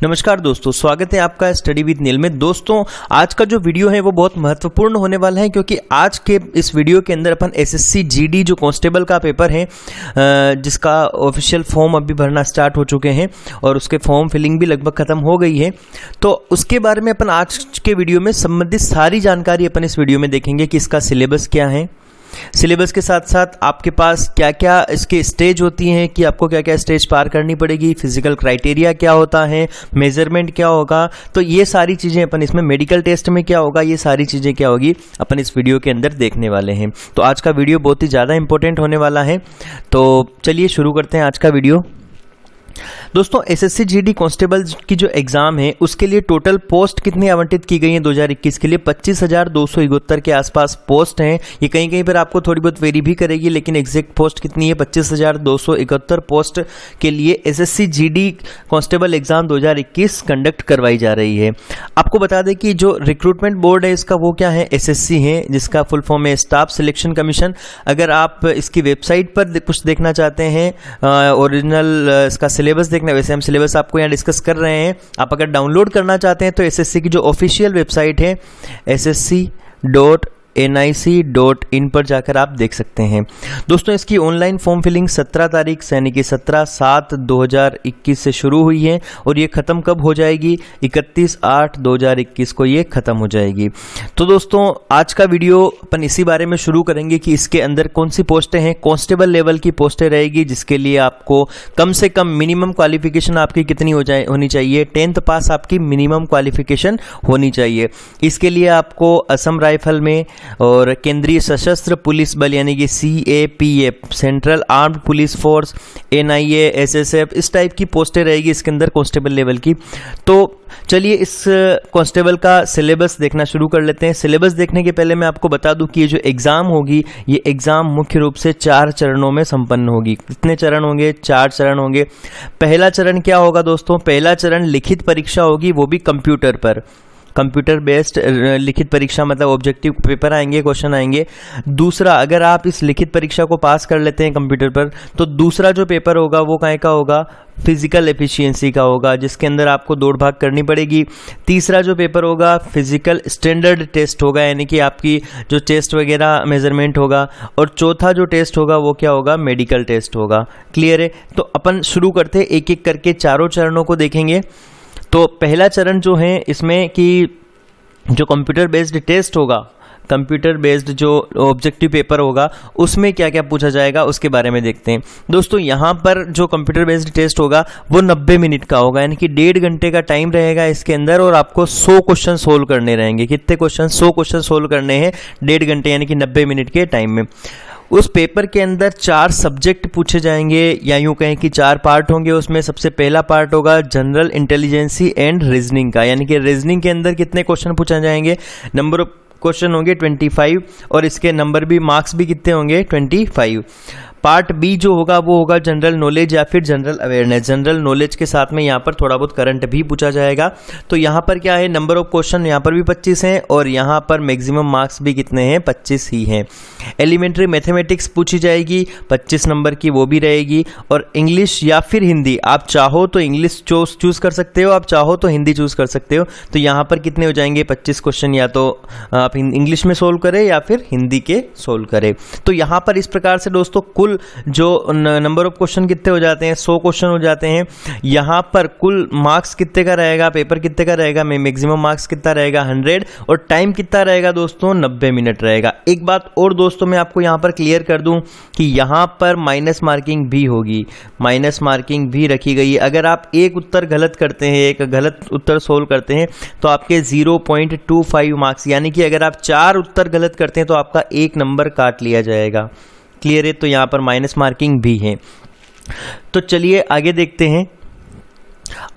नमस्कार दोस्तों, स्वागत है आपका स्टडी विद नील में। दोस्तों, आज का जो वीडियो है वो बहुत महत्वपूर्ण होने वाला है, क्योंकि आज के इस वीडियो के अंदर अपन एसएससी जीडी जो कांस्टेबल का पेपर है जिसका ऑफिशियल फॉर्म अभी भरना स्टार्ट हो चुके हैं और उसके फॉर्म फिलिंग भी लगभग खत्म हो गई है, तो उसके बारे में अपन आज के वीडियो में संबंधित सारी जानकारी अपन इस वीडियो में देखेंगे कि इसका सिलेबस क्या है, सिलेबस के साथ साथ आपके पास क्या क्या इसके स्टेज होती हैं कि आपको क्या क्या स्टेज पार करनी पड़ेगी, फिजिकल क्राइटेरिया क्या होता है, मेजरमेंट क्या होगा, तो ये सारी चीज़ें अपन इसमें, मेडिकल टेस्ट में क्या होगा, ये सारी चीज़ें क्या होगी अपन इस वीडियो के अंदर देखने वाले हैं। तो आज का वीडियो बहुत ही ज़्यादा इंपॉर्टेंट होने वाला है, तो चलिए शुरू करते हैं आज का वीडियो। दोस्तों, एसएससी जीडी कांस्टेबल की जो एग्जाम है उसके लिए टोटल पोस्ट कितनी आवंटित की गई है 2021 के लिए 25,271 के आसपास पोस्ट हैं। ये कहीं कहीं पर आपको थोड़ी बहुत वेरी भी करेगी, लेकिन एग्जैक्ट पोस्ट कितनी है 25,271 पोस्ट के लिए SSC GD constable exam 2021 conduct करवाई जा रही है। आपको बता दें कि जो रिक्रूटमेंट बोर्ड है इसका वो क्या है, एसएससी है, जिसका फुल फॉर्म है स्टाफ सिलेक्शन कमीशन। अगर आप इसकी वेबसाइट पर कुछ देखना चाहते हैं, ओरिजिनल इसका सिलेबस देखना, वैसे हम सिलेबस आपको यहाँ डिस्कस कर रहे हैं, आप अगर डाउनलोड करना चाहते हैं तो एसएससी की जो ऑफिशियल वेबसाइट है ssc.nic.in पर जाकर आप देख सकते हैं। दोस्तों, इसकी ऑनलाइन फॉर्म फिलिंग 17 तारीख यानी कि 17/7/2021 से शुरू हुई है और ये ख़त्म कब हो जाएगी, 31/8/2021 को ये ख़त्म हो जाएगी। तो दोस्तों, आज का वीडियो अपन इसी बारे में शुरू करेंगे कि इसके अंदर कौन सी पोस्टें हैं, कांस्टेबल लेवल की पोस्टें रहेगी, जिसके लिए आपको कम से कम मिनिमम क्वालिफिकेशन आपकी कितनी होनी चाहिए, 10th पास आपकी मिनिमम क्वालिफिकेशन होनी चाहिए। इसके लिए आपको असम राइफल में और केंद्रीय सशस्त्र पुलिस बल यानी कि CAPF, central armed police force, NIA, SSF, इस टाइप की पोस्टें रहेगी इसके अंदर कांस्टेबल लेवल की। तो चलिए इस कांस्टेबल का सिलेबस देखना शुरू कर लेते हैं। सिलेबस देखने के पहले मैं आपको बता दूं कि ये जो एग्ज़ाम होगी, ये एग्ज़ाम मुख्य रूप से 4 चरणों में संपन्न होगी। कितने चरण होंगे? 4 चरण होंगे। पहला चरण क्या होगा दोस्तों? पहला चरण लिखित परीक्षा होगी, वो भी कंप्यूटर पर, कंप्यूटर बेस्ड लिखित परीक्षा, मतलब ऑब्जेक्टिव पेपर आएंगे, क्वेश्चन आएंगे। दूसरा, अगर आप इस लिखित परीक्षा को पास कर लेते हैं कंप्यूटर पर, तो दूसरा जो पेपर होगा वो काहे का होगा, फिजिकल एफिशिएंसी का होगा, जिसके अंदर आपको दौड़ भाग करनी पड़ेगी। तीसरा जो पेपर होगा फिजिकल स्टैंडर्ड टेस्ट होगा, यानी कि आपकी जो टेस्ट वगैरह मेजरमेंट होगा। और चौथा जो टेस्ट होगा वो क्या होगा, मेडिकल टेस्ट होगा। क्लियर है? तो अपन शुरू करते हैं, एक एक करके चारों चरणों को देखेंगे। तो पहला चरण जो है इसमें कि जो कंप्यूटर बेस्ड टेस्ट होगा, कंप्यूटर बेस्ड जो ऑब्जेक्टिव पेपर होगा, उसमें क्या क्या पूछा जाएगा उसके बारे में देखते हैं। दोस्तों, यहाँ पर जो कंप्यूटर बेस्ड टेस्ट होगा वो 90 मिनट का होगा, यानी कि 1.5 घंटे का टाइम रहेगा इसके अंदर और आपको 100 क्वेश्चन सोल्व करने रहेंगे। कितने क्वेश्चन? 100 क्वेश्चन सोल्व करने हैं 1.5 घंटे यानी कि 90 मिनट के टाइम में। उस पेपर के अंदर 4 सब्जेक्ट पूछे जाएंगे, या यूं कहें कि 4 पार्ट होंगे। उसमें सबसे पहला पार्ट होगा जनरल इंटेलिजेंसी एंड रीजनिंग का, यानी कि रीजनिंग के अंदर कितने क्वेश्चन पूछे जाएंगे, नंबर ऑफ क्वेश्चन होंगे 25 और इसके नंबर भी, मार्क्स भी कितने होंगे, 25। पार्ट बी जो होगा वो होगा जनरल नॉलेज या फिर जनरल अवेयरनेस। जनरल नॉलेज के साथ में यहाँ पर थोड़ा बहुत करंट भी पूछा जाएगा। तो यहाँ पर क्या है, नंबर ऑफ क्वेश्चन यहाँ पर भी 25 हैं और यहाँ पर मैक्सिमम मार्क्स भी कितने हैं, 25 ही हैं। एलिमेंट्री मैथमेटिक्स पूछी जाएगी 25 नंबर की, वो भी रहेगी। और इंग्लिश या फिर हिंदी, आप चाहो तो इंग्लिश चूज कर सकते हो, आप चाहो तो हिंदी चूज कर सकते हो। तो यहाँ पर कितने हो जाएंगे, 25 क्वेश्चन, या तो आप इंग्लिश में सोल्व करें या फिर हिंदी के सोल्व करें। तो यहाँ पर इस प्रकार से दोस्तों कुल जो नंबर ऑफ क्वेश्चन कितने हो जाते हैं, 100 क्वेश्चन हो जाते हैं। यहाँ पर कुल मार्क्स कितने का रहेगा, पेपर कितने का रहेगा, मैक्सिमम मार्क्स कितना रहेगा, 100, और टाइम कितना रहेगा दोस्तों, 90 मिनट रहेगा। एक बात और दोस्तों मैं आपको यहाँ पर क्लियर कर दूं कि यहाँ पर माइनस मार्किंग भी होगी, माइनस मार्किंग भी रखी गई है। अगर आप एक उत्तर गलत करते हैं, एक गलत उत्तर सोल्व करते हैं, तो आपके 0.25 मार्क्स, यानी कि अगर आप 4 उत्तर गलत करते हैं तो आपका 1 नंबर काट लिया जाएगा। क्लियर है? तो यहाँ पर माइनस मार्किंग भी है। तो चलिए आगे देखते हैं।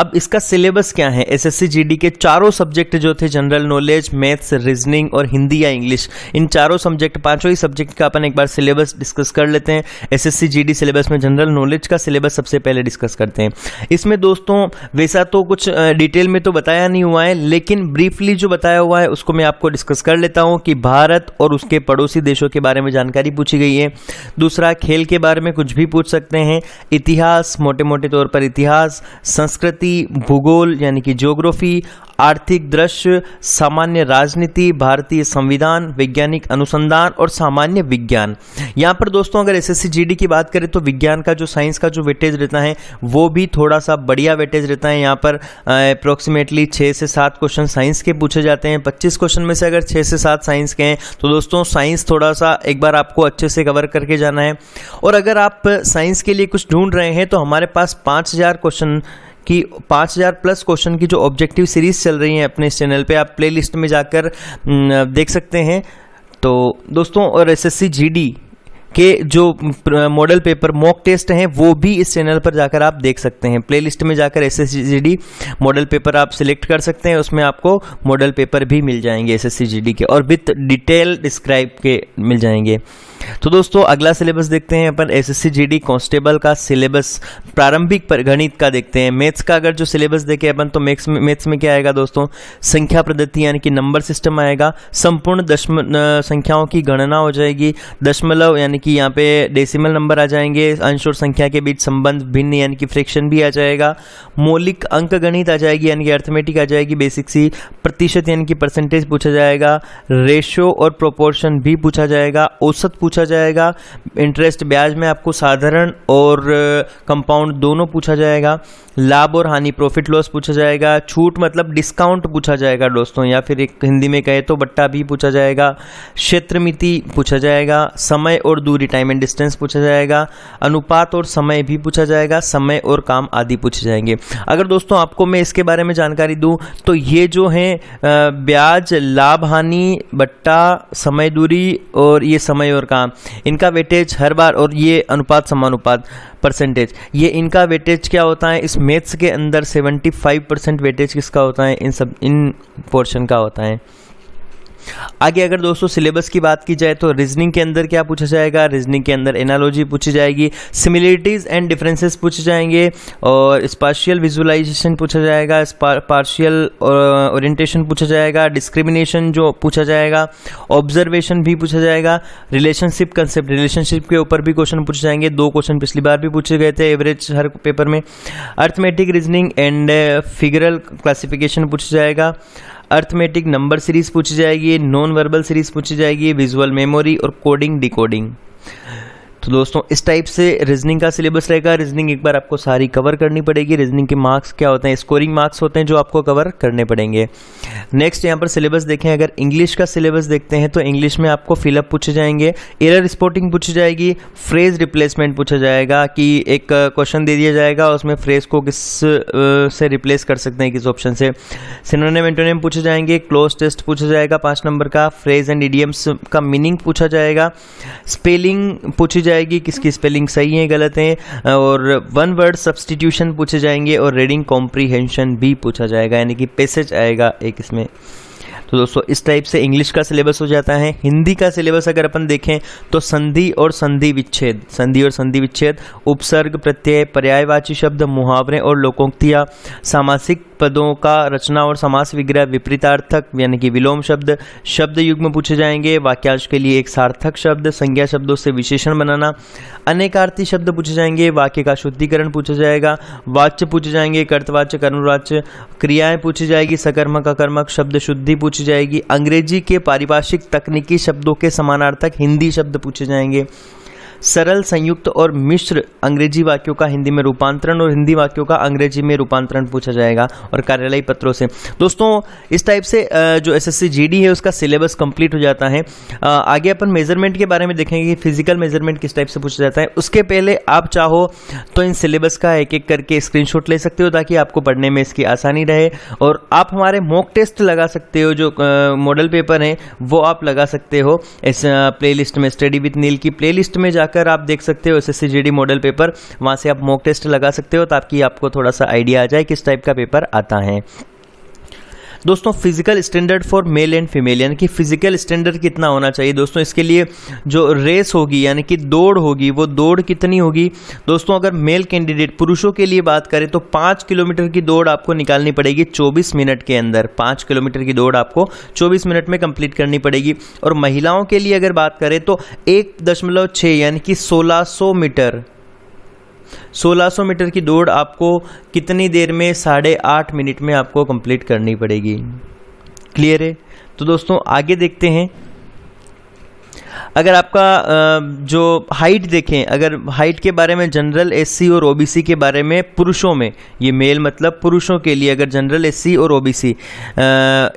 अब इसका सिलेबस क्या है, एसएससी जीडी के चारों सब्जेक्ट जो थे, जनरल नॉलेज, मैथ्स, रीजनिंग और हिंदी या इंग्लिश, इन चारों सब्जेक्ट, पांचों ही सब्जेक्ट का अपन एक बार सिलेबस डिस्कस कर लेते हैं। एसएससी जीडी सिलेबस में जनरल नॉलेज का सिलेबस सबसे पहले डिस्कस करते हैं। इसमें दोस्तों वैसा तो कुछ डिटेल में तो बताया नहीं हुआ है, लेकिन ब्रीफली जो बताया हुआ है उसको मैं आपको डिस्कस कर लेता हूँ कि भारत और उसके पड़ोसी देशों के बारे में जानकारी पूछी गई है। दूसरा, खेल के बारे में कुछ भी पूछ सकते हैं। इतिहास, मोटे मोटे तौर पर इतिहास, संस्कृत संस्कृति, भूगोल यानी कि ज्योग्राफी, आर्थिक दृश्य, सामान्य राजनीति, भारतीय संविधान, वैज्ञानिक अनुसंधान और सामान्य विज्ञान। यहाँ पर दोस्तों अगर एसएससी जीडी की बात करें तो विज्ञान का जो साइंस का जो वेटेज रहता है वो भी थोड़ा सा बढ़िया वेटेज रहता है। यहाँ पर अप्रोक्सीमेटली 6 से 7 क्वेश्चन साइंस के पूछे जाते हैं। 25 क्वेश्चन में से अगर 6 से 7 साइंस के हैं तो दोस्तों साइंस थोड़ा सा एक बार आपको अच्छे से कवर करके जाना है। और अगर आप साइंस के लिए कुछ ढूंढ रहे हैं तो हमारे पास 5000 क्वेश्चन कि 5000 प्लस क्वेश्चन की जो ऑब्जेक्टिव सीरीज चल रही है अपने इस चैनल पे, आप प्लेलिस्ट में जाकर देख सकते हैं। तो दोस्तों और एसएससी जीडी के जो मॉडल पेपर मॉक टेस्ट हैं वो भी इस चैनल पर जाकर आप देख सकते हैं। प्लेलिस्ट में जाकर एसएससी जीडी मॉडल पेपर आप सिलेक्ट कर सकते हैं, उसमें आपको मॉडल पेपर भी मिल जाएंगे एसएससी जीडी के और विथ डिटेल डिस्क्राइब के मिल जाएंगे। तो दोस्तों अगला सिलेबस देखते हैं अपन एसएससी जीडी कांस्टेबल का सिलेबस प्रारंभिक गणित का देखते हैं। मैथ्स का अगर जो सिलेबस देखें अपन तो मैथ्स में क्या आएगा दोस्तों, संख्या पद्धति यानी कि नंबर सिस्टम आएगा, संपूर्ण संख्याओं की गणना हो जाएगी, दशमलव यानी कि यहाँ पे डेसिमल नंबर आ जाएंगे, अंश और संख्या के बीच संबंध भिन्न यानी कि फ्रैक्शन भी आ जाएगा, मौलिक अंक गणित आ जाएगी यानी कि अर्थमेटिक आ जाएगी बेसिक सी, प्रतिशत यानी कि परसेंटेज पूछा जाएगा, रेशो और प्रोपोर्शन भी पूछा जाएगा, औसत पूछा जाएगा, इंटरेस्ट ब्याज में आपको साधारण और कंपाउंड दोनों पूछा जाएगा, लाभ और हानि प्रॉफिट लॉस पूछा जाएगा, छूट मतलब डिस्काउंट पूछा जाएगा दोस्तों, या फिर एक हिंदी में कहे तो बट्टा भी पूछा जाएगा, क्षेत्र मिति पूछा जाएगा, समय और दूरी टाइम एंड डिस्टेंस पूछा जाएगा, अनुपात और समय भी पूछा जाएगा, समय और काम आदि पूछे जाएंगे। अगर दोस्तों आपको मैं इसके बारे में जानकारी दूं तो ये जो है ब्याज, लाभ हानि, बट्टा, समय दूरी और ये समय और काम, इनका वेटेज हर बार, और ये अनुपात समानुपात परसेंटेज, ये इनका वेटेज क्या होता है इस मैथ्स के अंदर 75% वेटेज किसका होता है, इन पोर्शन का होता है। आगे अगर दोस्तों सिलेबस की बात की जाए तो रीजनिंग के अंदर क्या पूछा जाएगा, रीजनिंग के अंदर एनालॉजी पूछी जाएगी, सिमिलरिटीज एंड डिफरेंसेस पूछे जाएंगे और स्पाशियल विजुअलाइजेशन पूछा जाएगा, पार्शियल ओरिएंटेशन पूछा जाएगा, डिस्क्रिमिनेशन जो पूछा जाएगा, ऑब्जर्वेशन भी पूछा जाएगा, रिलेशनशिप कंसेप्ट, रिलेशनशिप के ऊपर भी क्वेश्चन पूछे जाएंगे, 2 क्वेश्चन पिछली बार भी पूछे गए थे एवरेज हर पेपर में, arithmetic reasoning and figural classification पूछा जाएगा, अर्थमेटिक नंबर सीरीज पूछी जाएगी, नॉन वर्बल सीरीज पूछी जाएगी, विजुअल मेमोरी और कोडिंग डिकोडिंग। तो दोस्तों इस टाइप से रीजनिंग का सिलेबस रहेगा। रीजनिंग एक बार आपको सारी कवर करनी पड़ेगी। रीजनिंग के मार्क्स क्या होते हैं, स्कोरिंग मार्क्स होते हैं जो आपको कवर करने पड़ेंगे। नेक्स्ट यहाँ पर सिलेबस देखें, अगर इंग्लिश का सिलेबस देखते हैं तो इंग्लिश में आपको फिलअप पूछे जाएंगे, एरर स्पॉटिंग पूछी जाएगी, फ्रेज रिप्लेसमेंट पूछा जाएगा कि एक क्वेश्चन दे दिया जाएगा उसमें फ्रेज को किस से रिप्लेस कर सकते हैं, किस ऑप्शन से, सिनोनिम एंटोनिम पूछे जाएंगे, क्लोज टेस्ट पूछा जाएगा 5 नंबर का, फ्रेज एंड इडियम्स का मीनिंग पूछा जाएगा, स्पेलिंग पूछी जाएगी किसकी स्पेलिंग सही है गलत है, और 1 वर्ड सब्स्टिट्यूशन पूछे जाएंगे और रीडिंग कॉम्प्रीहेंशन भी पूछा जाएगा यानी कि पैसेज आएगा एक इसमें। तो दोस्तों इस टाइप से इंग्लिश का सिलेबस हो जाता है। हिंदी का सिलेबस अगर अपन देखें तो संधि और संधि विच्छेद, संधि और संधि विच्छेद, उपसर्ग प्रत्यय, पर्यायवाची शब्द, मुहावरे और लोकोक्तियाँ, सामासिक पदों का रचना और समास विग्रह, विपरीतार्थक यानी कि विलोम शब्द, शब्द युग्म पूछे जाएंगे, वाक्यांश के लिए एक सार्थक शब्द, संज्ञा शब्दों से विशेषण बनाना, अनेकार्थी शब्द पूछे जाएंगे, वाक्य का शुद्धिकरण पूछा जाएगा, वाच्य पूछे जाएंगे, कर्तवाच्य, कर्मवाच्य, क्रियाएं पूछी जाएगी, सकर्मक अकर्मक, शब्द शुद्धि पूछी जाएगी, अंग्रेजी के पारिभाषिक तकनीकी शब्दों के समानार्थक हिंदी शब्द पूछे जाएंगे, सरल, संयुक्त और मिश्र अंग्रेजी वाक्यों का हिंदी में रूपांतरण और हिंदी वाक्यों का अंग्रेजी में रूपांतरण पूछा जाएगा, और कार्यालयी पत्रों से। दोस्तों इस टाइप से जो एसएससी जीडी है उसका सिलेबस कंप्लीट हो जाता है। आगे अपन मेजरमेंट के बारे में देखेंगे कि फिजिकल मेजरमेंट किस टाइप से पूछा जाता है। उसके पहले आप चाहो तो इन सिलेबस का एक एक करके स्क्रीनशॉट ले सकते हो ताकि आपको पढ़ने में इसकी आसानी रहे, और आप हमारे मॉक टेस्ट लगा सकते हो, जो मॉडल पेपर हैं वो आप लगा सकते हो इस प्लेलिस्ट में, स्टडी विद नील की प्लेलिस्ट में जाकर आप देख सकते हो एसएससी जीडी मॉडल पेपर, वहां से आप मॉक टेस्ट लगा सकते हो ताकि आपको थोड़ा सा आइडिया आ जाए किस टाइप का पेपर आता है। दोस्तों physical standard for male and female यानी कि फिजिकल स्टैंडर्ड कितना होना चाहिए दोस्तों, इसके लिए जो रेस होगी यानी कि दौड़ होगी वो दौड़ कितनी होगी दोस्तों। अगर मेल कैंडिडेट पुरुषों के लिए बात करें तो 5 किलोमीटर की दौड़ आपको निकालनी पड़ेगी 24 मिनट के अंदर, 5 किलोमीटर की दौड़ आपको 24 मिनट में कंप्लीट करनी पड़ेगी। और महिलाओं के लिए अगर बात करें तो 1.6 यानी कि 1600 मीटर 1600 मीटर की दौड़ आपको कितनी देर में? 8.5 मिनट में आपको कंप्लीट करनी पड़ेगी। क्लियर है? तो दोस्तों आगे देखते हैं। अगर आपका जो हाइट देखें, अगर हाइट के बारे में जनरल एससी और ओबीसी के बारे में पुरुषों में, ये मेल मतलब पुरुषों के लिए, अगर जनरल एससी और ओबीसी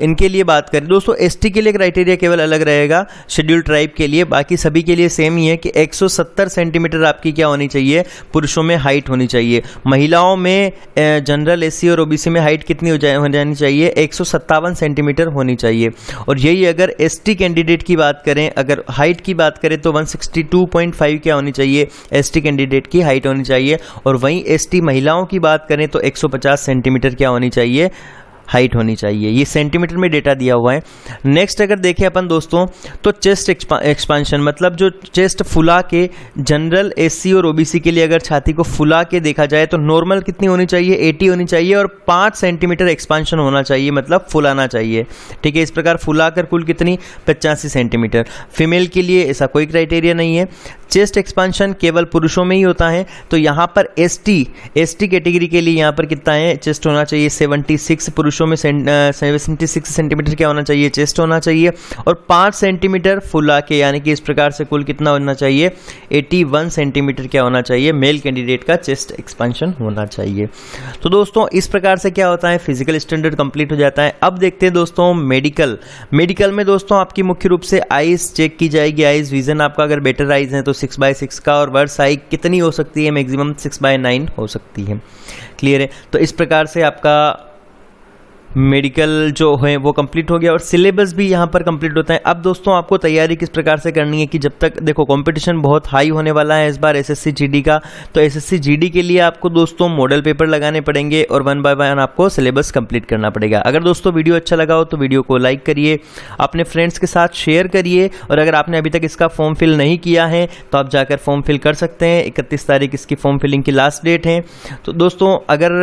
इनके लिए बात करें दोस्तों, एसटी के लिए क्राइटेरिया केवल अलग रहेगा शेड्यूल्ड ट्राइब के लिए, बाकी सभी के लिए सेम ही है कि 170 सेंटीमीटर आपकी क्या होनी चाहिए? पुरुषों में हाइट होनी चाहिए। महिलाओं में जनरल एससी और ओबीसी में हाइट कितनी हो जानी चाहिए? 157 सेंटीमीटर होनी चाहिए। और यही अगर एसटी कैंडिडेट की बात करें, अगर हाइट की बात करें तो 162.5 क्या होनी चाहिए? एसटी कैंडिडेट की हाइट होनी चाहिए। और वहीं एसटी महिलाओं की बात करें तो 150 सेंटीमीटर क्या होनी चाहिए? हाइट होनी चाहिए। ये सेंटीमीटर में डेटा दिया हुआ है। नेक्स्ट अगर देखें अपन दोस्तों तो चेस्ट एक्सपांशन मतलब जो चेस्ट फुला के, जनरल एससी और ओबीसी के लिए अगर छाती को फुला के देखा जाए तो नॉर्मल कितनी होनी चाहिए? 80 होनी चाहिए और 5 सेंटीमीटर एक्सपांशन होना चाहिए, मतलब फुलाना चाहिए। ठीक है, इस प्रकार फुलाकर कुल कितनी? 85 सेंटीमीटर। फीमेल के लिए ऐसा कोई क्राइटेरिया नहीं है। चेस्ट एक्सपांशन केवल पुरुषों में ही होता है। तो यहाँ पर एसटी कैटेगरी के लिए यहाँ पर कितना है? चेस्ट होना चाहिए 76, पुरुषों में 76 सेंटीमीटर क्या होना चाहिए? चेस्ट होना चाहिए। और 5 सेंटीमीटर फुला के, यानी कि इस प्रकार से कुल कितना होना चाहिए? 81 सेंटीमीटर क्या होना चाहिए? मेल कैंडिडेट का चेस्ट एक्सपांशन होना चाहिए। तो दोस्तों इस प्रकार से क्या होता है? फिजिकल स्टैंडर्ड कंप्लीट हो जाता है। अब देखते हैं दोस्तों मेडिकल में दोस्तों आपकी मुख्य रूप से आइज चेक की जाएगी। आइज विजन आपका अगर बेटर आइज है तो 6/6 का, और वर्स आई कितनी हो सकती है? मैक्सिमम 6/9 हो सकती है। क्लियर है? तो इस प्रकार से आपका मेडिकल जो है वो कंप्लीट हो गया और सिलेबस भी यहाँ पर कंप्लीट होता है। अब दोस्तों आपको तैयारी किस प्रकार से करनी है कि जब तक देखो कंपटीशन बहुत हाई होने वाला है इस बार एसएससी जीडी का, तो एसएससी जीडी के लिए आपको दोस्तों मॉडल पेपर लगाने पड़ेंगे और 1 बाय 1 आपको सिलेबस कंप्लीट करना पड़ेगा। अगर दोस्तों वीडियो अच्छा लगा हो तो वीडियो को लाइक करिए, अपने फ्रेंड्स के साथ शेयर करिए, और अगर आपने अभी तक इसका फॉर्म फिल नहीं किया है तो आप जाकर फॉर्म फिल कर सकते हैं। 31 तारीख इसकी फॉर्म फिलिंग की लास्ट डेट है। तो दोस्तों अगर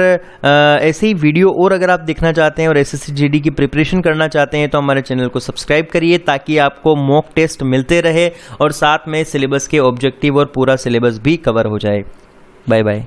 ऐसे ही वीडियो और अगर आप देखना चाहते हैं और एसएससी जीडी की प्रिपरेशन करना चाहते हैं तो हमारे चैनल को सब्सक्राइब करिए, ताकि आपको मॉक टेस्ट मिलते रहे और साथ में सिलेबस के ऑब्जेक्टिव और पूरा सिलेबस भी कवर हो जाए। Bye bye.